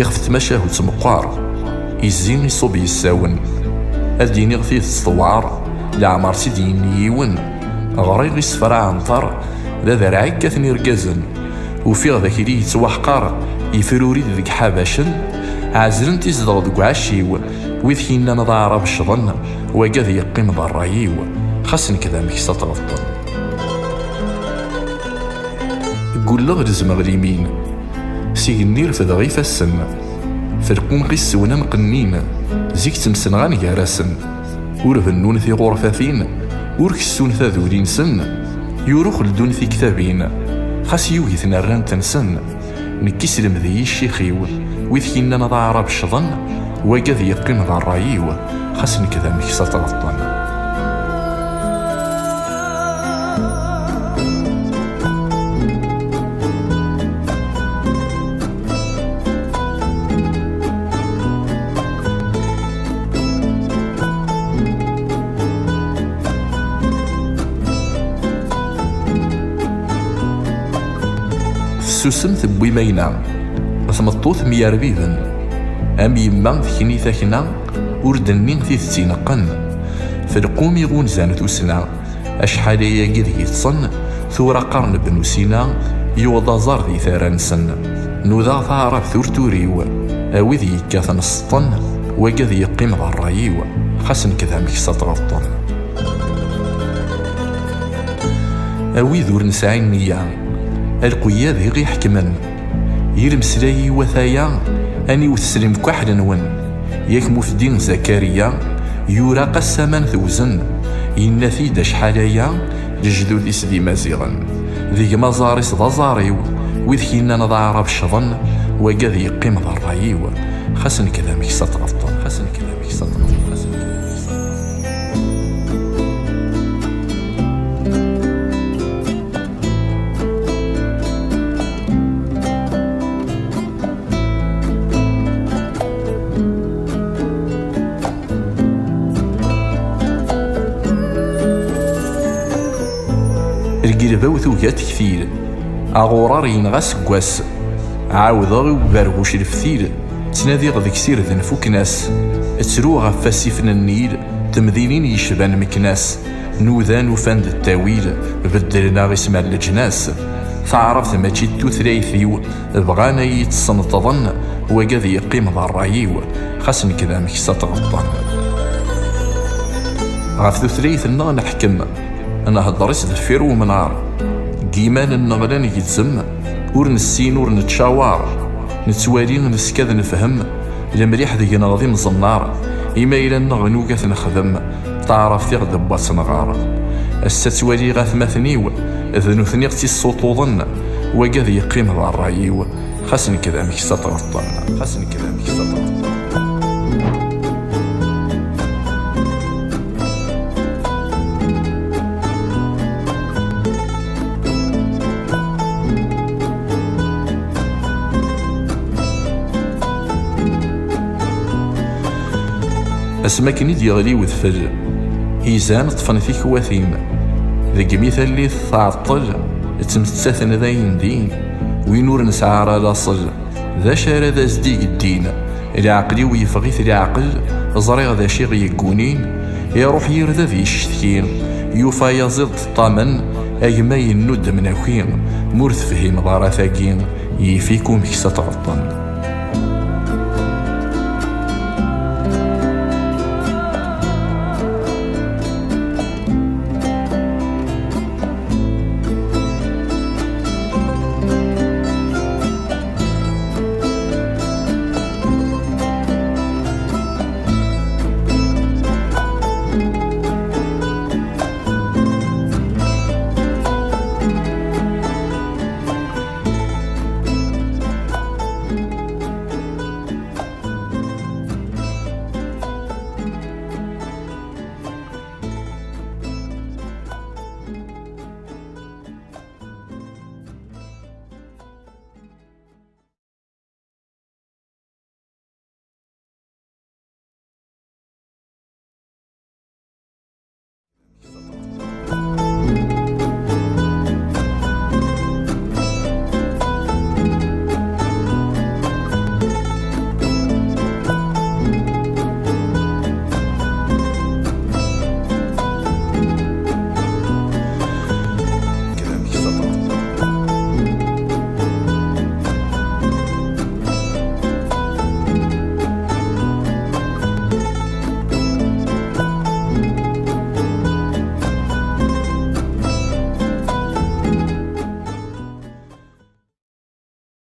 يخفت مشاه تمقار يزين يصوب يساون الديني غثيث الصوار لعمر سيدين يون غريغ يسفرع عنطر لا ذرعي كاثني رقازن وفي ذاك اللي يتوحقر يفروري ذيك حباشن عزلن تيزدغ ذك عشيو ويذكينا نضارب الشظن وقاذ يقيم ضرايو خاصن كذا مكسا تغطن قول لغ لزمغ اليمين سيجنير فدغي فالسن فرقون قيس ونمقنين زيك تمسن غان يارسن ورفنون في غرفاثين وركسون ذولين سن يروخ لدون في كتابين خاص يوهيثنا ران تنسن نكيس المذي الشيخيو ويذكينا نضارب الشظن وقاذ يقيم ضرايو خاصن كذا مكسا تغطن سوسم ثبوي مينا ثمطوث مياربيذن أم يما ثكني ثكنا وردنين في تينقن فرقوم يغون زانت وسنا أشحال يجد يتصن ثورة قرن بن سينا يوضى زار ذي ثارنسن نوذا ثارف ثورتوريو أوي ذي كاثن السطن وقذ يقيم ضرايو خاصن كذا مكسا تغطن أوي ذور نسعين نيان القوية ذي غي حكمن يرمسلاي وثايا أني وتسلم كحل نون ياك مفدين زكريا يورا قسمان ثوزن ينثي داش حاليا لجدود إسدي مازيغن ذي مزارس ضزاريو وذكينا نضارب بالشظن وقاذ يقيم ضرايو خاصن كذا مكسا تغطن خاصن كذا مكسا تغطن القلبة وثوكات كثير أغورار ينغاس قواس عاوضاغي وبارغوش الفتيل تنادي غذيك سير ذنفوك ناس تسرو غفاسي فن النيل تمذينين يشبان مكناس نوذان وفاند التاويل بدلنا غسما الجناس تعرف ماشي توثريثيو بغانا يتصنتظن وقاذ يقيم ضرايو خاصن كذا مكسا تغطن غاف توثريثنا نحكم أنا هضريس دفير ومنار قيمان النغلان يتزم ور نسين ور نتشاور نتوالي نسكاذ نفهم المريح ذي نغضي مزنار إما إلا نغنو كاث نخدم تعرف ثيغ دباس نغار الستوالي غاث مثنيو ذنو ثنيغ تيصوتو ظن وقاذ يقيم ضرايو خاصن كذا مكسا تغطن خاصن كذا مكسا تغطن أسماكني ديالي وذفل إيزان طفن فيك واثيم ذاك مثال اللي تعطل تمتساثن ذا يندين وينور نسعى لاصل ذا شارع ذا زديق الدين العقلي ويفغيث العقل زريغ ذا شي غيقونين يروح يرذا ذي الشتكين يوفا يزيد الطامن أجما ينود مناكين مرث فهم ضارا ثاكين يفيكم كسا تغطن